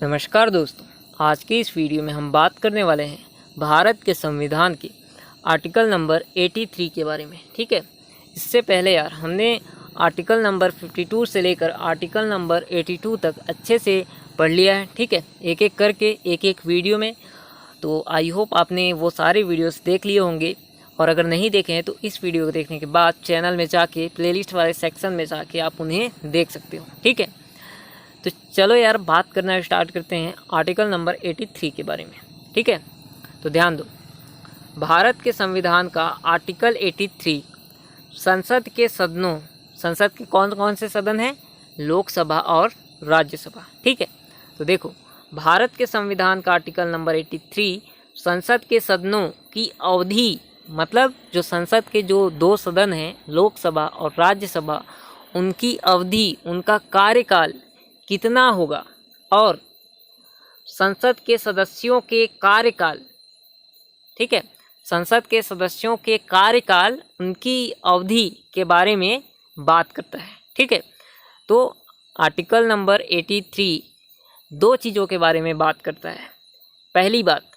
नमस्कार दोस्तों, आज की इस वीडियो में हम बात करने वाले हैं भारत के संविधान के आर्टिकल नंबर 83 के बारे में। ठीक है, इससे पहले यार हमने आर्टिकल नंबर 52 से लेकर आर्टिकल नंबर 82 तक अच्छे से पढ़ लिया है। ठीक है, एक एक करके एक एक वीडियो में। तो आई होप आपने वो सारे वीडियोस देख लिए होंगे, और अगर नहीं देखे हैं तो इस वीडियो को देखने के बाद चैनल में जाके प्लेलिस्ट वाले सेक्शन में जाके आप उन्हें देख सकते हो। ठीक है, तो चलो यार बात करना स्टार्ट करते हैं आर्टिकल नंबर 83 के बारे में। ठीक है, तो ध्यान दो, भारत के संविधान का आर्टिकल 83 संसद के सदनों, संसद के कौन कौन से सदन हैं? लोकसभा और राज्यसभा। ठीक है, तो देखो, भारत के संविधान का आर्टिकल नंबर 83 संसद के सदनों की अवधि, मतलब जो संसद के जो दो सदन हैं, लोकसभा और राज्यसभा, उनकी अवधि, उनका कार्यकाल कितना होगा, और संसद के सदस्यों के कार्यकाल, ठीक है, संसद के सदस्यों के कार्यकाल, उनकी अवधि के बारे में बात करता है। ठीक है, तो आर्टिकल नंबर 83 दो चीज़ों के बारे में बात करता है। पहली बात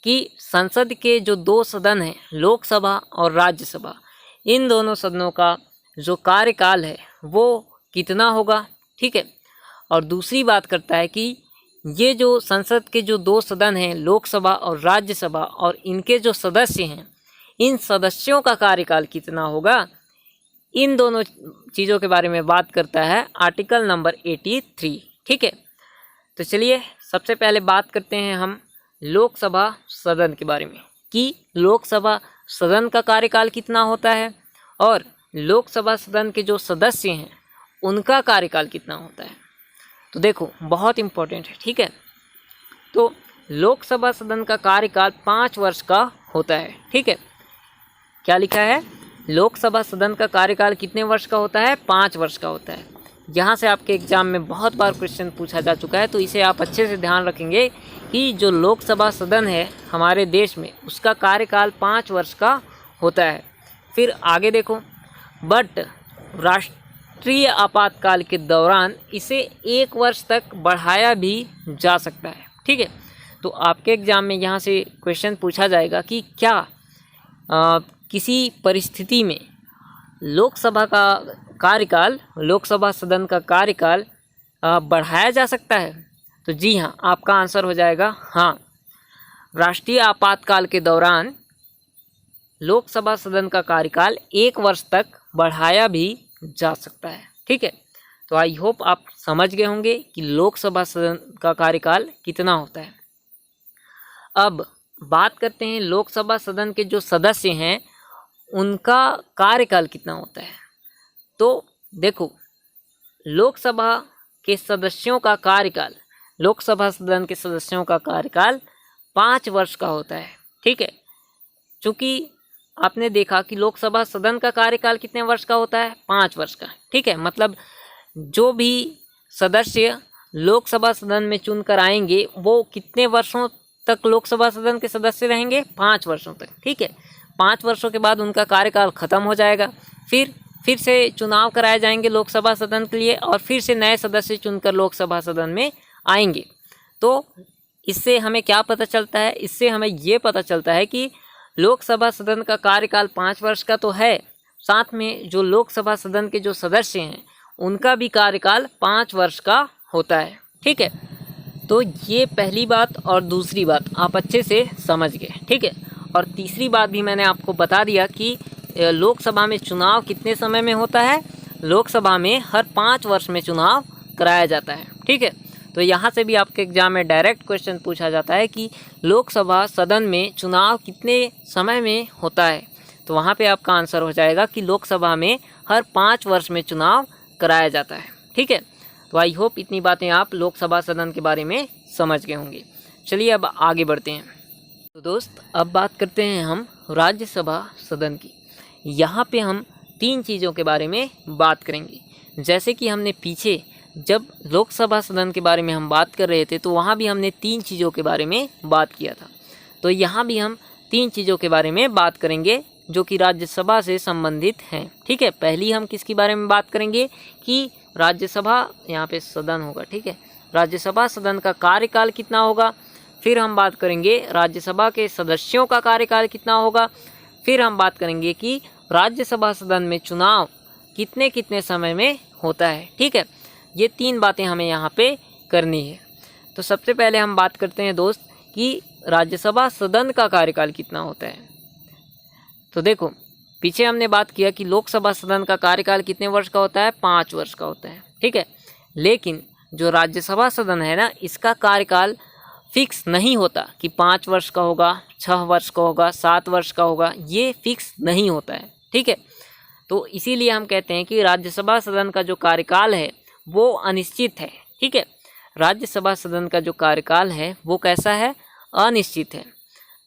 कि संसद के जो दो सदन हैं, लोकसभा और राज्यसभा, इन दोनों सदनों का जो कार्यकाल है वो कितना होगा। ठीक है, और दूसरी बात करता है कि ये जो संसद के जो दो सदन हैं, लोकसभा और राज्यसभा, और इनके जो सदस्य हैं, इन सदस्यों का कार्यकाल कितना होगा। इन दोनों चीज़ों के बारे में बात करता है आर्टिकल नंबर 83। ठीक है, तो चलिए सबसे पहले बात करते हैं हम लोकसभा सदन के बारे में कि लोकसभा सदन का कार्यकाल कितना होता है और लोकसभा सदन के जो सदस्य हैं उनका कार्यकाल कितना होता है। तो देखो, बहुत इम्पोर्टेंट है। ठीक है, तो लोकसभा सदन का कार्यकाल 5 वर्ष का होता है। ठीक है, क्या लिखा है? लोकसभा सदन का कार्यकाल कितने वर्ष का होता है? 5 वर्ष का होता है। यहाँ से आपके एग्जाम में बहुत बार क्वेश्चन पूछा जा चुका है, तो इसे आप अच्छे से ध्यान रखेंगे कि जो लोकसभा सदन है हमारे देश में, उसका कार्यकाल 5 वर्ष का होता है। फिर आगे देखो, बट राष्ट्रीय आपातकाल के दौरान इसे 1 वर्ष तक बढ़ाया भी जा सकता है। ठीक है, तो आपके एग्ज़ाम में यहाँ से क्वेश्चन पूछा जाएगा कि क्या किसी परिस्थिति में लोकसभा का कार्यकाल, लोकसभा सदन का कार्यकाल बढ़ाया जा सकता है। तो जी हाँ, आपका आंसर हो जाएगा हाँ। राष्ट्रीय आपातकाल के दौरान लोकसभा सदन का कार्यकाल 1 वर्ष तक बढ़ाया भी जा सकता है। ठीक है, तो आई होप आप समझ गए होंगे कि लोकसभा सदन का कार्यकाल कितना होता है। अब बात करते हैं लोकसभा सदन के जो सदस्य हैं उनका कार्यकाल कितना होता है। तो देखो, लोकसभा के सदस्यों का कार्यकाल, लोकसभा सदन के सदस्यों का कार्यकाल 5 वर्ष का होता है। ठीक है, चूँकि आपने देखा कि लोकसभा सदन का कार्यकाल कितने वर्ष का होता है? 5 वर्ष का। ठीक है, मतलब जो भी सदस्य लोकसभा सदन में चुनकर आएंगे वो कितने वर्षों तक लोकसभा सदन के सदस्य रहेंगे? 5 वर्षों तक। ठीक है, 5 वर्षों के बाद उनका कार्यकाल ख़त्म हो जाएगा। फिर से चुनाव कराए जाएंगे लोकसभा सदन के लिए, और फिर से नए सदस्य चुनकर लोकसभा सदन में आएंगे। तो इससे हमें क्या पता चलता है? इससे हमें ये पता चलता है कि लोकसभा सदन का कार्यकाल 5 वर्ष का तो है, साथ में जो लोकसभा सदन के जो सदस्य हैं उनका भी कार्यकाल 5 वर्ष का होता है। ठीक है, तो ये पहली बात, और दूसरी बात आप अच्छे से समझ गए। ठीक है, और तीसरी बात भी मैंने आपको बता दिया कि लोकसभा में चुनाव कितने समय में होता है। लोकसभा में हर 5 वर्ष में चुनाव कराया जाता है। ठीक है, तो यहाँ से भी आपके एग्जाम में डायरेक्ट क्वेश्चन पूछा जाता है कि लोकसभा सदन में चुनाव कितने समय में होता है। तो वहाँ पे आपका आंसर हो जाएगा कि लोकसभा में हर 5 वर्ष में चुनाव कराया जाता है। ठीक है, तो आई होप इतनी बातें आप लोकसभा सदन के बारे में समझ गए होंगे। चलिए अब आगे बढ़ते हैं। तो दोस्त, अब बात करते हैं हम राज्यसभा सदन की। यहाँ पे हम 3 चीज़ों के बारे में बात करेंगे। जैसे कि हमने पीछे जब लोकसभा सदन के बारे में हम बात कर रहे थे तो वहाँ भी हमने 3 चीज़ों के बारे में बात किया था। तो यहाँ भी हम 3 चीज़ों के बारे में बात करेंगे जो कि राज्यसभा से संबंधित हैं। ठीक है, पहली हम किसके बारे में बात करेंगे कि राज्यसभा, यहाँ पे सदन होगा। ठीक है, राज्यसभा सदन का कार्यकाल कितना होगा, फिर हम बात करेंगे राज्यसभा के सदस्यों का कार्यकाल कितना होगा, फिर हम बात करेंगे कि राज्यसभा सदन में चुनाव कितने कितने समय में होता है। ठीक है, ये 3 बातें हमें यहाँ पे करनी है। तो सबसे पहले हम बात करते हैं दोस्त कि राज्यसभा सदन का कार्यकाल कितना होता है। तो देखो, पीछे हमने बात किया कि लोकसभा सदन का कार्यकाल कितने वर्ष का होता है, 5 वर्ष का होता है। ठीक है, लेकिन जो राज्यसभा सदन है ना, इसका कार्यकाल फिक्स नहीं होता कि 5 वर्ष का होगा, 6 वर्ष का होगा, 7 वर्ष का होगा, ये फिक्स नहीं होता है। ठीक है, तो इसीलिए हम कहते हैं कि राज्यसभा सदन का जो कार्यकाल है वो अनिश्चित है। ठीक है, राज्यसभा सदन का जो कार्यकाल है वो कैसा है, अनिश्चित है।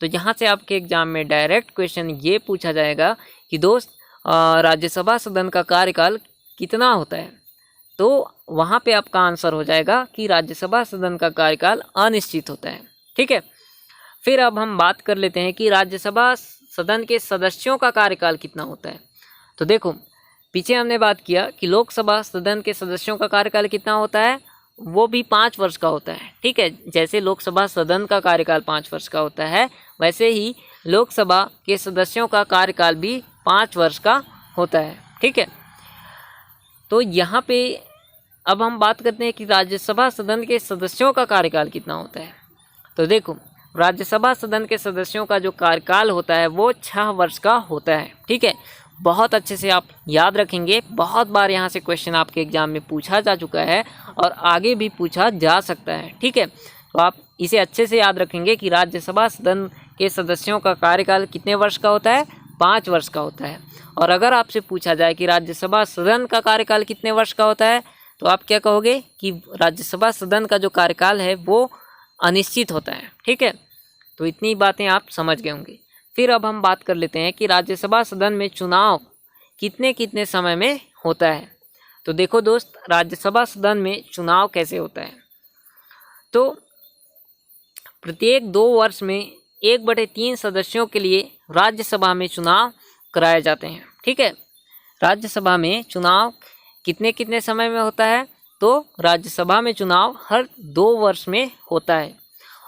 तो यहाँ से आपके एग्जाम में डायरेक्ट क्वेश्चन ये पूछा जाएगा कि दोस्त राज्यसभा सदन का कार्यकाल कितना होता है, तो वहाँ पे आपका आंसर हो जाएगा कि राज्यसभा सदन का कार्यकाल अनिश्चित होता है। ठीक है, फिर अब हम बात कर लेते हैं कि राज्यसभा सदन के सदस्यों का कार्यकाल कितना होता है। तो देखो, पीछे हमने बात किया कि लोकसभा सदन के सदस्यों का कार्यकाल कितना होता है, वो भी 5 वर्ष का होता है। ठीक है, जैसे लोकसभा सदन का कार्यकाल 5 वर्ष का होता है, वैसे ही लोकसभा के सदस्यों का कार्यकाल भी 5 वर्ष का होता है। ठीक है, तो यहाँ पे अब हम बात करते हैं कि राज्यसभा सदन के सदस्यों का कार्यकाल कितना होता है। तो देखो, राज्यसभा सदन के सदस्यों का जो कार्यकाल होता है वो 6 वर्ष का होता है। ठीक है, बहुत अच्छे से आप याद रखेंगे, बहुत बार यहाँ से क्वेश्चन आपके एग्जाम में पूछा जा चुका है और आगे भी पूछा जा सकता है। ठीक है, तो आप इसे अच्छे से याद रखेंगे कि राज्यसभा सदन के सदस्यों का कार्यकाल कितने वर्ष का होता है, 5 वर्ष का होता है। और अगर आपसे पूछा जाए कि राज्यसभा सदन का कार्यकाल कितने वर्ष का होता है, तो आप क्या कहोगे कि राज्यसभा सदन का जो कार्यकाल है वो अनिश्चित होता है। ठीक है, तो इतनी बातें आप समझ गए होंगे। फिर अब हम बात कर लेते हैं कि राज्यसभा सदन में चुनाव कितने कितने समय में होता है। तो देखो दोस्त, राज्यसभा सदन में चुनाव कैसे होता है, तो प्रत्येक 2 वर्ष में 1/3 सदस्यों के लिए राज्यसभा में चुनाव कराए जाते हैं। ठीक है, राज्यसभा में चुनाव कितने कितने समय में होता है, तो राज्यसभा में चुनाव हर 2 वर्ष में होता है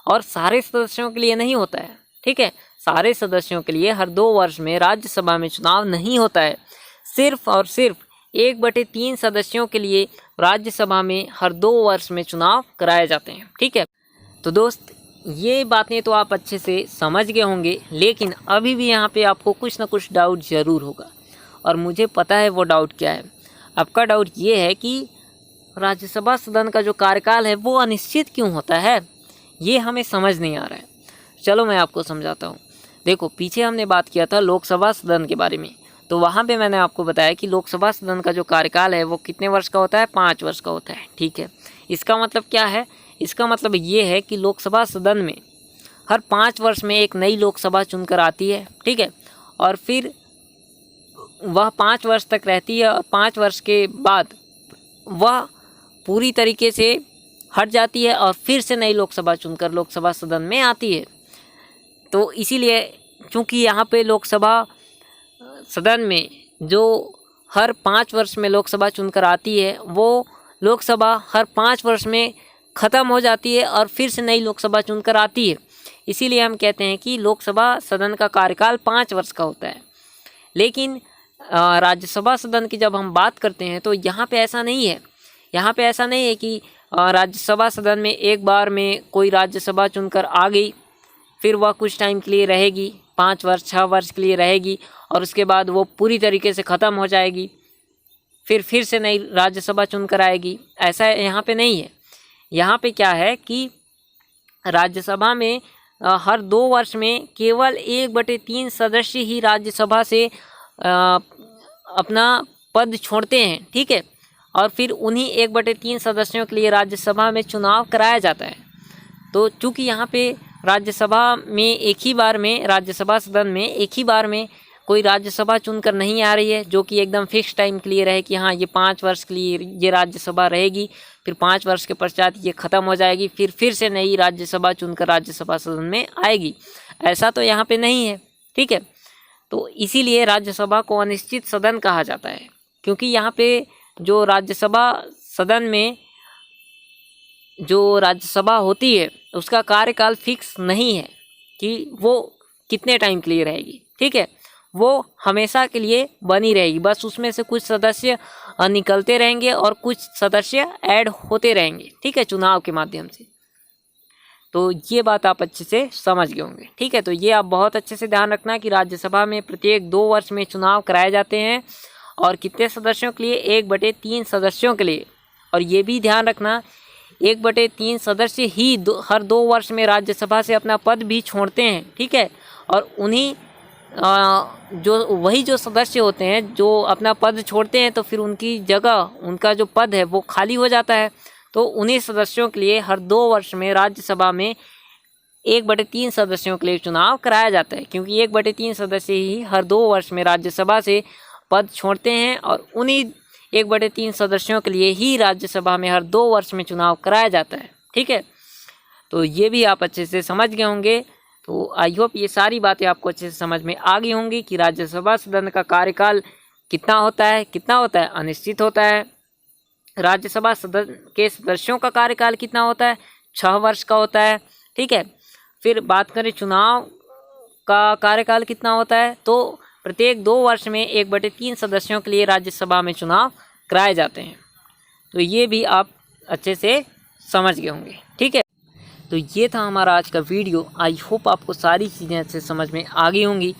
और सारे सदस्यों के लिए नहीं होता है। ठीक है, सारे सदस्यों के लिए हर 2 वर्ष में राज्यसभा में चुनाव नहीं होता है, सिर्फ और सिर्फ 1/3 सदस्यों के लिए राज्यसभा में हर 2 वर्ष में चुनाव कराए जाते हैं। ठीक है, तो दोस्त ये बातें तो आप अच्छे से समझ गए होंगे, लेकिन अभी भी यहाँ पे आपको कुछ ना कुछ डाउट ज़रूर होगा और मुझे पता है वो डाउट क्या है। आपका डाउट ये है कि राज्यसभा सदन का जो कार्यकाल है वो अनिश्चित क्यों होता है, ये हमें समझ नहीं आ रहा है। चलो मैं आपको समझाता हूँ। देखो, पीछे हमने बात किया था लोकसभा सदन के बारे में, तो वहाँ पे मैंने आपको बताया कि लोकसभा सदन का जो कार्यकाल है वो कितने वर्ष का होता है, 5 वर्ष का होता है। ठीक है, इसका मतलब क्या है, इसका मतलब ये है कि लोकसभा सदन में हर 5 वर्ष में एक नई लोकसभा चुनकर आती है। ठीक है, और फिर वह 5 वर्ष तक रहती है और 5 वर्ष के बाद वह पूरी तरीके से हट जाती है और फिर से नई लोकसभा चुनकर लोकसभा सदन में आती है। तो इसीलिए चूँकि यहाँ पे लोकसभा सदन में जो हर 5 वर्ष में लोकसभा चुनकर आती है, वो लोकसभा हर 5 वर्ष में ख़त्म हो जाती है और फिर से नई लोकसभा चुनकर आती है। इसीलिए हम कहते हैं कि लोकसभा सदन का कार्यकाल 5 वर्ष का होता है। लेकिन राज्यसभा सदन की जब हम बात करते हैं तो यहाँ पे ऐसा नहीं है। यहाँ पे ऐसा नहीं है कि राज्यसभा सदन में एक बार में कोई राज्यसभा चुनकर आ गई, फिर वह कुछ टाइम के लिए रहेगी, 5 वर्ष 6 वर्ष के लिए रहेगी और उसके बाद वो पूरी तरीके से ख़त्म हो जाएगी, फिर से नई राज्यसभा चुनकर आएगी। ऐसा यहाँ पे नहीं है। यहाँ पे क्या है कि राज्यसभा में हर 2 वर्ष में केवल 1/3 सदस्य ही राज्यसभा से अपना पद छोड़ते हैं। ठीक है, और फिर उन्हीं 1/3 सदस्यों के लिए राज्यसभा में चुनाव कराया जाता है। तो चूँकि यहाँ पे राज्यसभा में एक ही बार में, राज्यसभा सदन में एक ही बार में कोई राज्यसभा चुनकर नहीं आ रही है जो कि एकदम फिक्स टाइम के लिए रहे कि हाँ ये 5 वर्ष के लिए ये राज्यसभा रहेगी, फिर 5 वर्ष के पश्चात ये ख़त्म हो जाएगी, फिर से नई राज्यसभा चुनकर राज्यसभा सदन में आएगी। ऐसा तो यहाँ पे नहीं है। ठीक है, तो इसीलिए राज्यसभा को अनिश्चित सदन कहा जाता है, क्योंकि यहाँ पे जो राज्यसभा सदन में जो राज्यसभा होती है उसका कार्यकाल फिक्स नहीं है कि वो कितने टाइम के लिए रहेगी, ठीक है। वो हमेशा के लिए बनी रहेगी, बस उसमें से कुछ सदस्य निकलते रहेंगे और कुछ सदस्य ऐड होते रहेंगे, ठीक है, चुनाव के माध्यम से। तो ये बात आप अच्छे से समझ गए होंगे, ठीक है। तो ये आप बहुत अच्छे से ध्यान रखना कि राज्यसभा में प्रत्येक 2 वर्ष में चुनाव कराए जाते हैं और कितने सदस्यों के लिए, 1/3 सदस्यों के लिए। और ये भी ध्यान रखना 1/3 सदस्य ही हर 2 वर्ष में राज्यसभा से अपना पद भी छोड़ते हैं, ठीक है। और उन्हीं जो सदस्य होते हैं जो अपना पद छोड़ते हैं तो फिर उनकी जगह, उनका जो पद है वो खाली हो जाता है। तो उन्हीं सदस्यों के लिए हर 2 वर्ष में राज्यसभा में 1/3 सदस्यों के लिए चुनाव कराया जाता है, क्योंकि 1/3 सदस्य ही हर 2 वर्ष में राज्यसभा से पद छोड़ते हैं और उन्हीं 1/3 सदस्यों के लिए ही राज्यसभा में हर 2 वर्ष में चुनाव कराया जाता है, ठीक है। तो ये भी आप अच्छे से समझ गए होंगे। तो आई होप ये सारी बातें आपको अच्छे से समझ में आ गई होंगी कि राज्यसभा सदन का कार्यकाल कितना होता है, अनिश्चित होता है। राज्यसभा सदन के सदस्यों का कार्यकाल कितना होता है, 6 वर्ष का होता है, ठीक है। फिर बात करें चुनाव का कार्यकाल कितना होता है, तो प्रत्येक 2 वर्ष में 1/3 सदस्यों के लिए राज्यसभा में चुनाव कराए जाते हैं। तो ये भी आप अच्छे से समझ गए होंगे, ठीक है। तो ये था हमारा आज का वीडियो। आई होप आपको सारी चीज़ें अच्छे समझ में आ गई होंगी।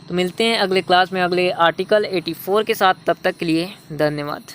तो मिलते हैं अगले क्लास में अगले आर्टिकल 84 के साथ। तब तक के लिए धन्यवाद।